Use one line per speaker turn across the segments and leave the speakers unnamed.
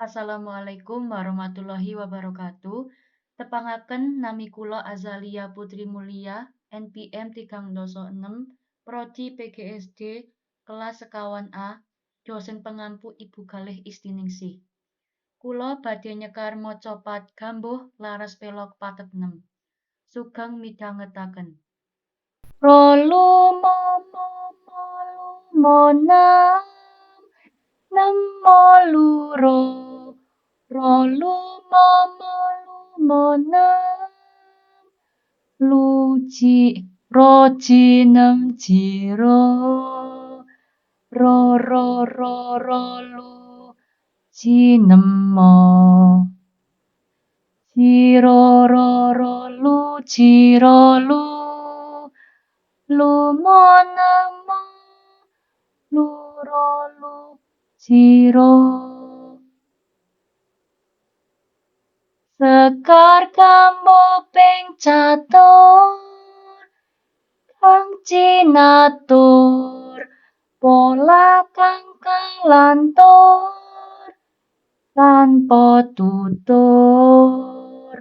Assalamualaikum warahmatullahi wabarakatuh. Tepangaken nami kula Azalia Putri Mulia, NPM 306, Prodi PGSD, kelas sekawan A, dosen pengampu Ibu Kalih Istiningsih. Kula badhe nyekar maca pat gambuh laras pelok patet 6. Sugeng midhangetaken. Rolu momo molu monam nemo luro rolu momo lumonam luji roji nem jiro ro ro ro ro lu jinemo jiro ro ro lu jiro lu lumonemo luro lu jiro sekar kambo ping catur kang cinatur pola kang kalantur tanpa tutur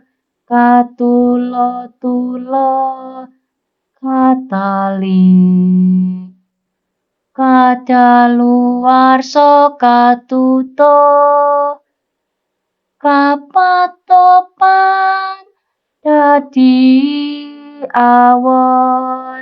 katulo-tulo katali kadaluwarsa katuto kapatopan dadi awon